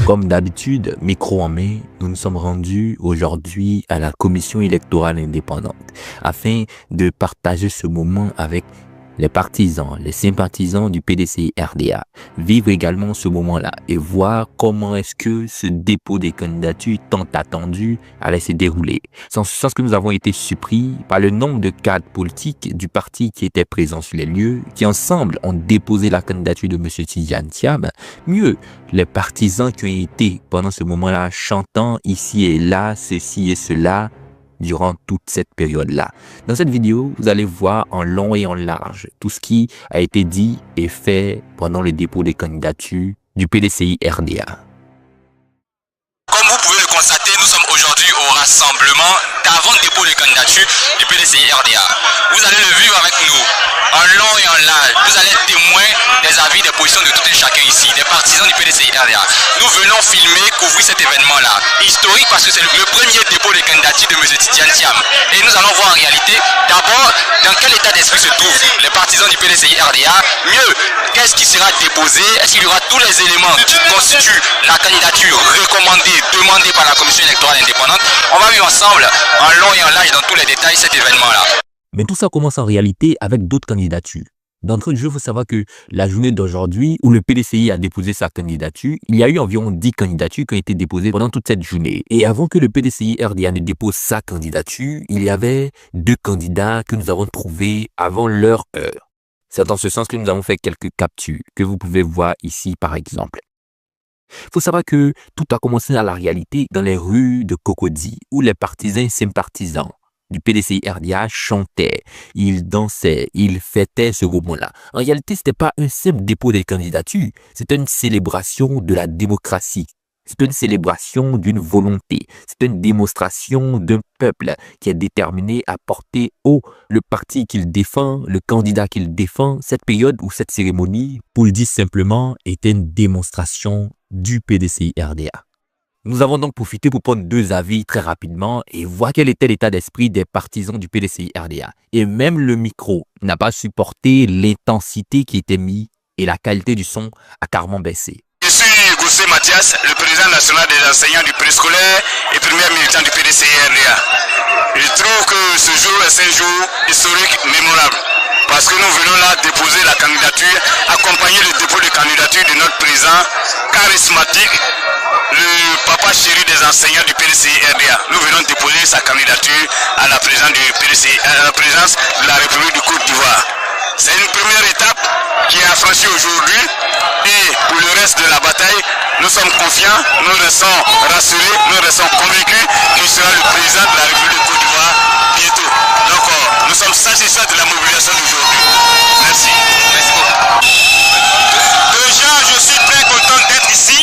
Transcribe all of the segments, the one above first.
Comme d'habitude, micro en main, nous nous sommes rendus aujourd'hui à la commission électorale indépendante afin de partager ce moment avec les partisans, les sympathisants du PDCI-RDA, vivre également ce moment-là et voir comment est-ce que ce dépôt des candidatures tant attendu allait se dérouler. C'est en ce sens que nous avons été surpris par le nombre de cadres politiques du parti qui étaient présents sur les lieux, qui ensemble ont déposé la candidature de M. Tidjane Thiam. Mieux, les partisans qui ont été pendant ce moment-là chantant ici et là, ceci et cela, durant toute cette période-là. Dans cette vidéo, vous allez voir en long et en large tout ce qui a été dit et fait pendant le dépôt des candidatures du PDCI-RDA. Comme vous pouvez le constater, nous sommes aujourd'hui au rassemblement d'avant le dépôt des candidatures du PDCI-RDA. Vous allez le vivre avec nous, en long et en large. Vous allez être témoin des avis, des positions de tout et chacun ici, des partisans du PDCI-RDA. Nous venons filmer, couvrir cet événement-là, historique parce que c'est le premier dépôt de candidature de M. Tidjane Thiam. Et nous allons voir en réalité, d'abord, dans quel état d'esprit se trouvent les partisans du PDCI-RDA. Mieux, qu'est-ce qui sera déposé? Est-ce qu'il y aura tous les éléments qui constituent la candidature recommandée, demandée par la commission électorale indépendante? On va vivre ensemble, en long et en large, dans tous les détails, cet événement-là. Mais tout ça commence en réalité avec d'autres candidatures. D'entrée de jeu, il faut savoir que la journée d'aujourd'hui, où le PDCI a déposé sa candidature, il y a eu environ 10 candidatures qui ont été déposées pendant toute cette journée. Et avant que le PDCI-RDA ne dépose sa candidature, il y avait 2 candidats que nous avons trouvés avant leur heure. C'est dans ce sens que nous avons fait quelques captures que vous pouvez voir ici par exemple. Il faut savoir que tout a commencé à la réalité dans les rues de Cocody, où les partisans et sympathisants du PDCI-RDA chantaient, ils dansaient, ils fêtaient ce moment-là. En réalité, ce n'était pas un simple dépôt de candidature, c'était une célébration de la démocratie. C'est une célébration d'une volonté, c'est une démonstration d'un peuple qui est déterminé à porter haut le parti qu'il défend, le candidat qu'il défend. Cette période ou cette cérémonie, pour le dire simplement, était une démonstration du PDCI-RDA. Nous avons donc profité pour prendre 2 avis très rapidement et voir quel était l'état d'esprit des partisans du PDCI-RDA. Et même le micro n'a pas supporté l'intensité qui était mise et la qualité du son a carrément baissé. Je suis Goussé Mathias, le président national des enseignants du préscolaire et premier militant du PDCI-RDA. Je trouve que ce jour est un jour historique, mémorable. Parce que nous venons là déposer la candidature, accompagner le dépôt de candidature de notre président charismatique, le papa chéri des enseignants du PDCI-RDA. Nous venons déposer sa candidature à la présidence du PDCI, à la présidence de la République du Côte d'Ivoire. C'est une première étape qui est affranchie aujourd'hui et pour le reste de la bataille, nous sommes confiants, nous restons rassurés, nous restons convaincus qu'il sera le président de la République de Côte d'Ivoire bientôt. Donc nous sommes satisfaits de la mobilisation d'aujourd'hui. Merci. Merci beaucoup. Déjà, je suis très content d'être ici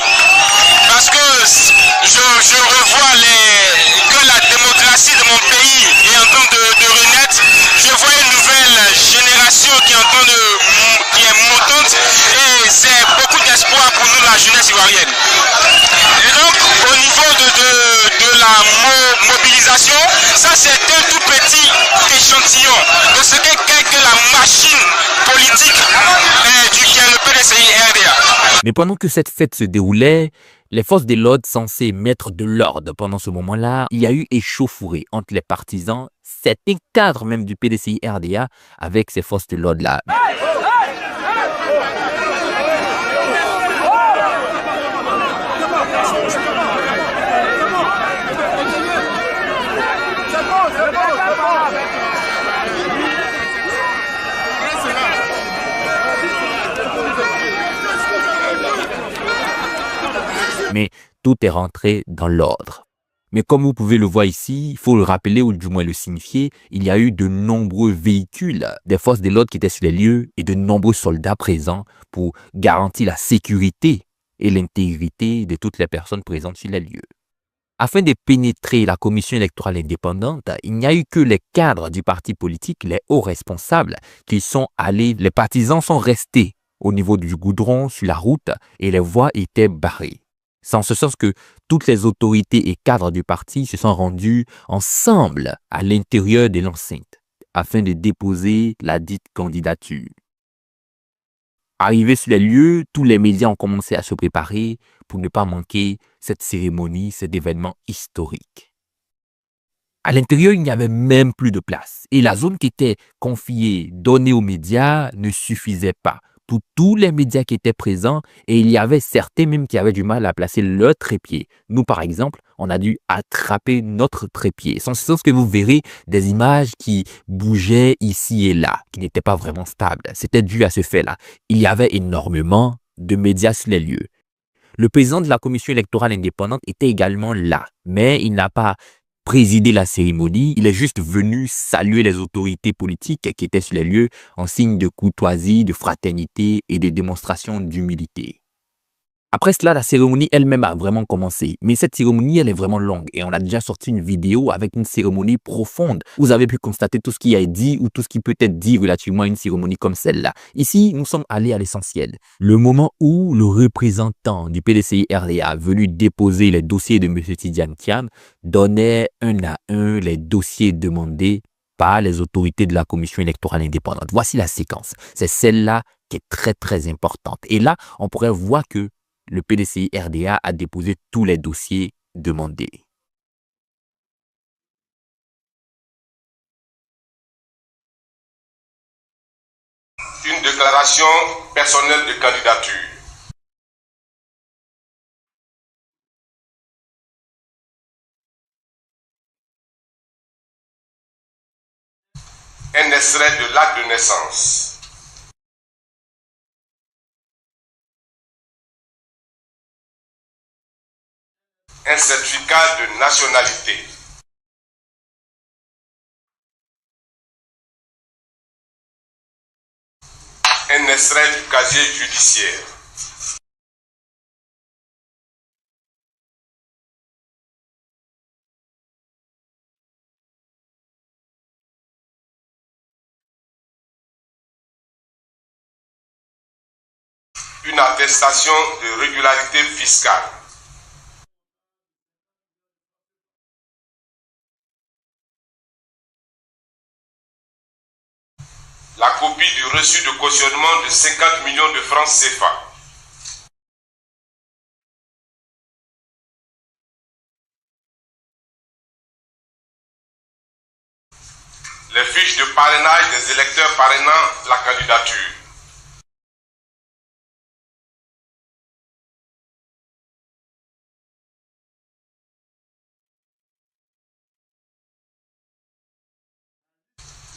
parce que je revois que la démocratie de mon pays est en train de renaître. Je vois une nouvelle génération qui est montante et c'est beaucoup d'espoir pour nous, la jeunesse ivoirienne. Et donc, au niveau de la mobilisation, ça c'est un tout petit échantillon de ce qu'est la machine politique qui est le PDCI-RDA. Mais pendant que cette fête se déroulait, les forces de l'ordre censées mettre de l'ordre pendant ce moment-là, il y a eu échauffourée entre les partisans, certains cadres même du PDCI-RDA avec ces forces de l'ordre-là. Mais tout est rentré dans l'ordre. Mais comme vous pouvez le voir ici, il faut le rappeler ou du moins le signifier, il y a eu de nombreux véhicules des forces de l'ordre qui étaient sur les lieux et de nombreux soldats présents pour garantir la sécurité et l'intégrité de toutes les personnes présentes sur les lieux. Afin de pénétrer la commission électorale indépendante, il n'y a eu que les cadres du parti politique, les hauts responsables, qui sont allés, les partisans sont restés au niveau du goudron, sur la route, et les voies étaient barrées. C'est en ce sens que toutes les autorités et cadres du parti se sont rendus ensemble à l'intérieur de l'enceinte afin de déposer la dite candidature. Arrivé sur les lieux, tous les médias ont commencé à se préparer pour ne pas manquer cette cérémonie, cet événement historique. À l'intérieur, il n'y avait même plus de place. Et la zone qui était confiée, donnée aux médias, ne suffisait pas pour tous les médias qui étaient présents. Et il y avait certains même qui avaient du mal à placer leur trépied. Nous, par exemple, on a dû attraper notre trépied. Sans ce sens que vous verrez des images qui bougeaient ici et là, qui n'étaient pas vraiment stables. C'était dû à ce fait-là. Il y avait énormément de médias sur les lieux. Le président de la commission électorale indépendante était également là, mais il n'a pas présidé la cérémonie. Il est juste venu saluer les autorités politiques qui étaient sur les lieux en signe de courtoisie, de fraternité et de démonstration d'humilité. Après cela, la cérémonie elle-même a vraiment commencé. Mais cette cérémonie, elle est vraiment longue et on a déjà sorti une vidéo avec une cérémonie profonde. Vous avez pu constater tout ce qui a dit ou tout ce qui peut être dit relativement à une cérémonie comme celle-là. Ici, nous sommes allés à l'essentiel. Le moment où le représentant du PDCI-RDA venu déposer les dossiers de M. Tidiane Thiam donnait un à un les dossiers demandés par les autorités de la commission électorale indépendante. Voici la séquence. C'est celle-là qui est très très importante. Et là, on pourrait voir que le PDCI-RDA a déposé tous les dossiers demandés. Une déclaration personnelle de candidature. Un extrait de l'acte de naissance. Un certificat de nationalité. Un extrait du casier judiciaire. Une attestation de régularité fiscale. La copie du reçu de cautionnement de 50 millions de francs CFA. Les fiches de parrainage des électeurs parrainant la candidature.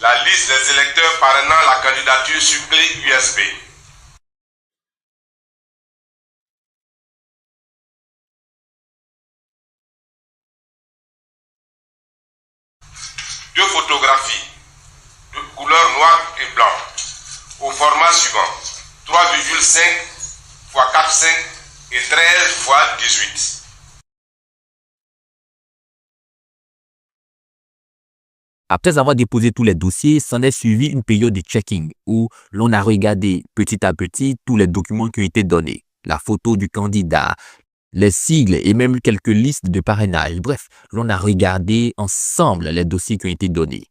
La liste des électeurs parrainant la candidature sur clé USB. Deux photographies de couleur noire et blanc au format suivant 3,5 x 4,5 et 13 x 18. Après avoir déposé tous les dossiers, s'en est suivi une période de checking où l'on a regardé petit à petit tous les documents qui ont été donnés. La photo du candidat, les sigles et même quelques listes de parrainage. Bref, l'on a regardé ensemble les dossiers qui ont été donnés.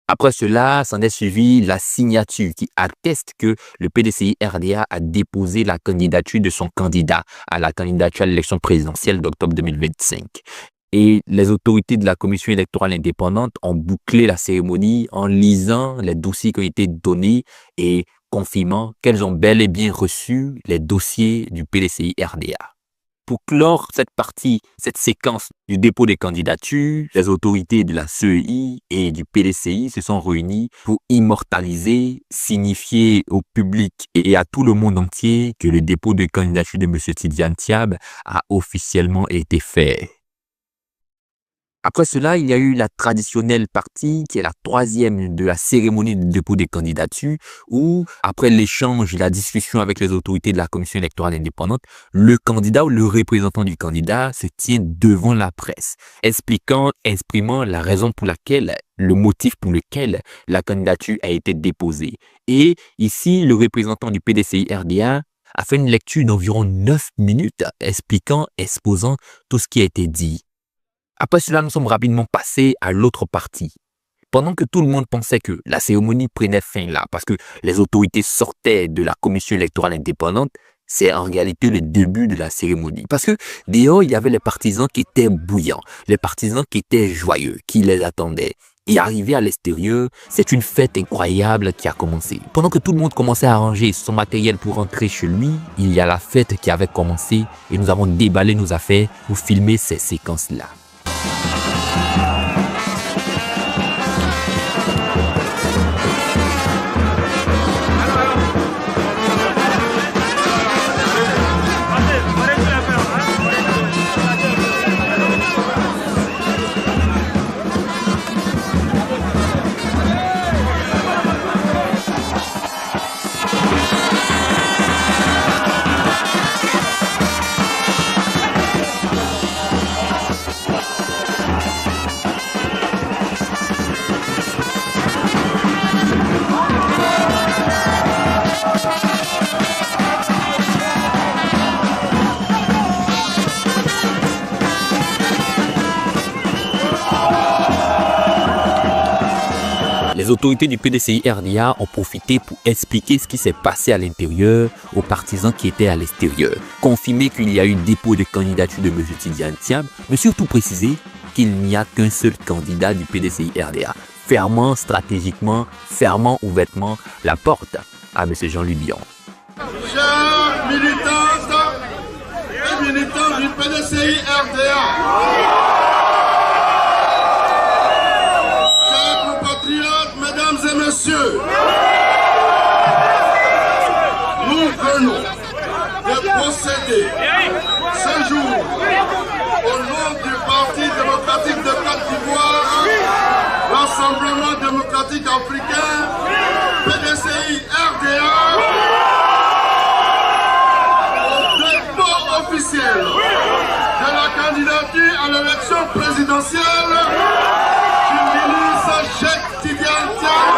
Après cela, s'en est suivi la signature qui atteste que le PDCI-RDA a déposé la candidature de son candidat à la candidature à l'élection présidentielle d'octobre 2025. Et les autorités de la commission électorale indépendante ont bouclé la cérémonie en lisant les dossiers qui ont été donnés et confirmant qu'elles ont bel et bien reçu les dossiers du PDCI-RDA. Pour clore cette partie, cette séquence du dépôt des candidatures, les autorités de la CEI et du PDCI se sont réunies pour immortaliser, signifier au public et à tout le monde entier que le dépôt de candidature de M. Tidiane Thiam a officiellement été fait. Après cela, il y a eu la traditionnelle partie qui est la troisième de la cérémonie de dépôt des candidatures où, après l'échange et la discussion avec les autorités de la commission électorale indépendante, le candidat ou le représentant du candidat se tient devant la presse, exprimant la raison pour laquelle, le motif pour lequel la candidature a été déposée. Et ici, le représentant du PDCI-RDA a fait une lecture d'environ 9 minutes exposant tout ce qui a été dit. Après cela, nous sommes rapidement passés à l'autre partie. Pendant que tout le monde pensait que la cérémonie prenait fin là, parce que les autorités sortaient de la commission électorale indépendante, c'est en réalité le début de la cérémonie. Parce que dehors, il y avait les partisans qui étaient bouillants, les partisans qui étaient joyeux, qui les attendaient. Et arrivé à l'extérieur, c'est une fête incroyable qui a commencé. Pendant que tout le monde commençait à ranger son matériel pour rentrer chez lui, il y a la fête qui avait commencé et nous avons déballé nos affaires pour filmer ces séquences-là. Les autorités du PDCI-RDA ont profité pour expliquer ce qui s'est passé à l'intérieur aux partisans qui étaient à l'extérieur, confirmer qu'il y a eu dépôt de candidature de M. Tidiane Thiam, mais surtout préciser qu'il n'y a qu'un seul candidat du PDCI-RDA, fermant stratégiquement, fermant ouvertement la porte à M. Jean-Louis Bion. Chers militantes et militants du PDCI-RDA, messieurs, nous venons de procéder ce jour au nom du Parti démocratique de Côte d'Ivoire, Rassemblement démocratique africain, PDCI-RDA, au dépôt officiel de la candidature à l'élection présidentielle du ministre Cheikh Tidiane Thiam.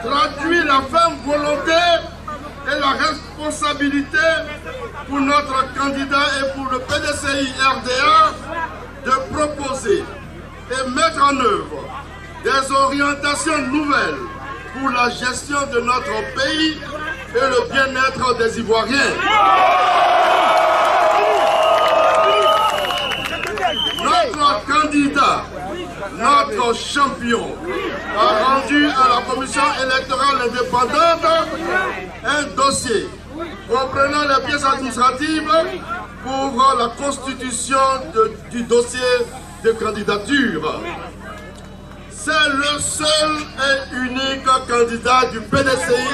Traduit la ferme volonté et la responsabilité pour notre candidat et pour le PDCI-RDA de proposer et mettre en œuvre des orientations nouvelles pour la gestion de notre pays et le bien-être des Ivoiriens. Notre candidat, notre champion, a rendu à la commission électorale indépendante un dossier comprenant les pièces administratives pour la constitution du dossier de candidature. C'est le seul et unique candidat du PDCI.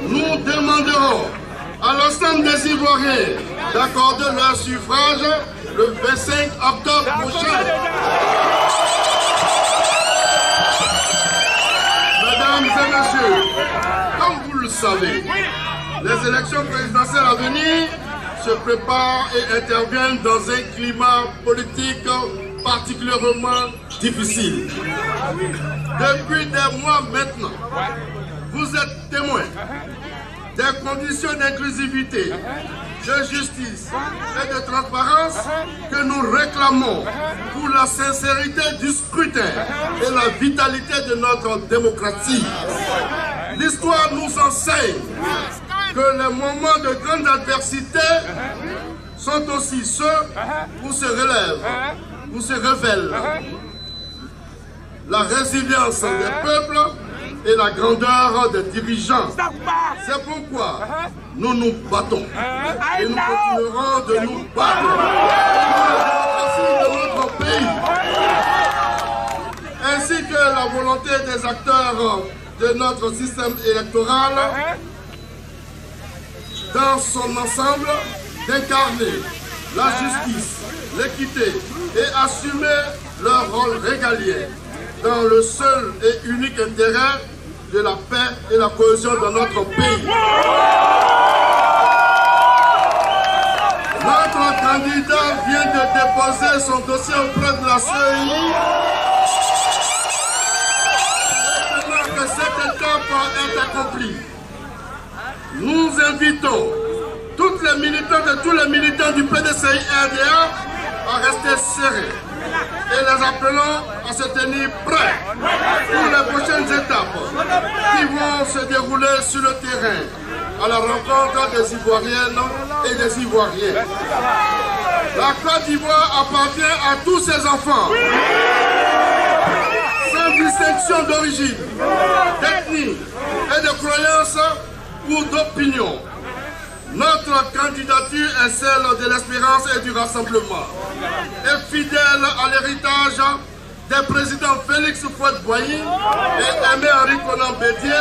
Nous demanderons à l'ensemble des Ivoiriens d'accorder leur suffrage le 25 octobre prochain. Mesdames et messieurs, comme vous le savez, les élections présidentielles à venir se préparent et interviennent dans un climat politique particulièrement difficile. Depuis des mois maintenant, vous êtes témoins des conditions d'inclusivité, de justice et de transparence que nous réclamons pour la sincérité du scrutin et la vitalité de notre démocratie. L'histoire nous enseigne que les moments de grande adversité sont aussi ceux où se relèvent, où se révèle la résilience des peuples et la grandeur des dirigeants. C'est pourquoi nous nous battons et nous continuerons de nous battre pour la démocratie de notre pays, ainsi que la volonté des acteurs de notre système électoral dans son ensemble d'incarner la justice, l'équité et assumer leur rôle régalien dans le seul et unique intérêt de la paix et la cohésion de notre pays. Notre candidat vient de déposer son dossier auprès de la CEI. Maintenant que cette étape est accomplie, nous invitons toutes les militantes et tous les militants du PDCI-RDA à rester serrés et les appelons à se tenir prêts pour les prochaines étapes qui vont se dérouler sur le terrain à la rencontre des Ivoiriennes et des Ivoiriens. La Côte d'Ivoire appartient à tous ses enfants, sans distinction d'origine, d'ethnie et de croyance ou d'opinion. Notre candidature est celle de l'espérance et du rassemblement. Et fidèle à l'héritage des présidents Félix Houphouët-Boigny et Aimé-Henri Konan Bédié,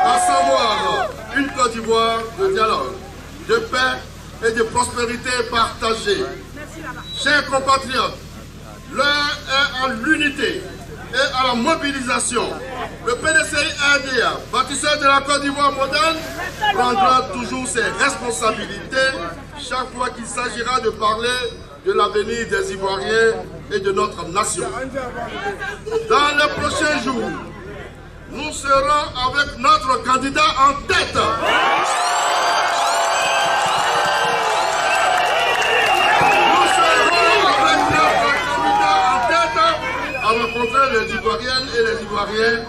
à savoir une Côte d'Ivoire de dialogue, de paix et de prospérité partagée. Chers compatriotes, l'heure est à l'unité et à la mobilisation. Le PDCI-RDA, bâtisseur de la Côte d'Ivoire moderne, prendra toujours ses responsabilités chaque fois qu'il s'agira de parler de l'avenir des Ivoiriens et de notre nation. Dans les prochains jours, nous serons avec notre candidat en tête. À rencontrer les Ivoiriennes et les Ivoiriens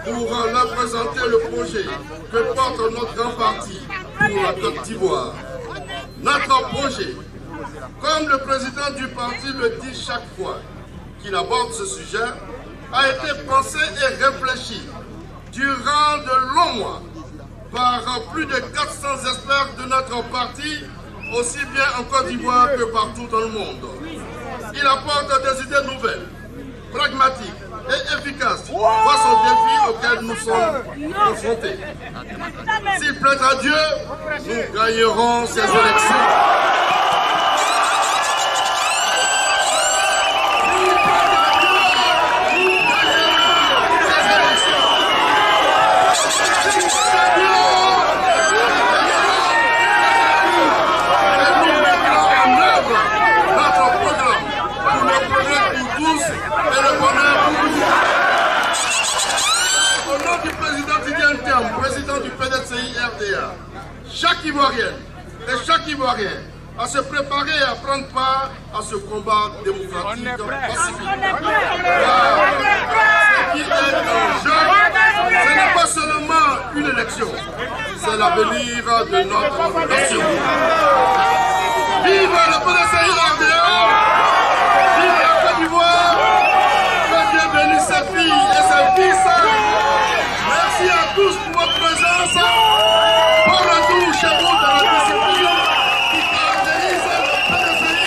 pour leur présenter le projet que porte notre grand parti pour la Côte d'Ivoire. Notre projet, comme le président du parti le dit chaque fois qu'il aborde ce sujet, a été pensé et réfléchi durant de longs mois par plus de 400 experts de notre parti, aussi bien en Côte d'Ivoire que partout dans le monde. Il apporte des idées nouvelles, pragmatique et efficace face aux défis auxquels nous sommes confrontés. S'il plaît à Dieu, nous gagnerons ces élections. Président du PDCI-RDA, chaque Ivoirienne et chaque Ivoirien à se préparer et à prendre part à ce combat démocratique pacifique. Ce qui est en jeu, ce n'est pas seulement une élection, c'est l'avenir de notre nation. Vive le PDCI-RDA, vive la Côte d'Ivoire, que Dieu bénisse ses filles et ses fils. Merci à tous pour votre présence. Bon retour chez vous dans la discipline qui caractérise le PDCI.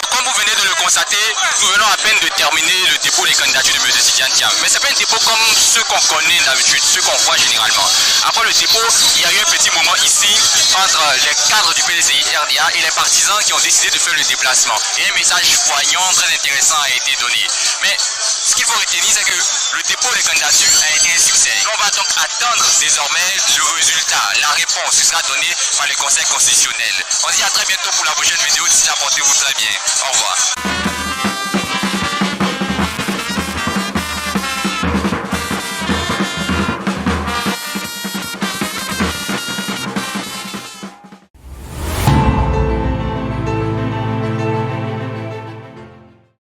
Comme vous venez de le constater, nous venons à peine de terminer le dépôt des candidatures de M. Tidiane Thiam. Mais ce n'est pas un dépôt comme ceux qu'on connaît d'habitude, ceux qu'on voit généralement. Après le dépôt, il y a eu un petit moment ici entre les cadres du PDCI-RDA et les partisans qui ont décidé de faire le déplacement. Et un message poignant, très intéressant a été donné. Mais ce qu'il faut retenir, c'est que le dépôt des candidatures a été un succès. On va donc attendre désormais le résultat. La réponse sera donnée par le Conseil constitutionnel. On se dit à très bientôt pour la prochaine vidéo. D'ici là, portez-vous très bien. Au revoir.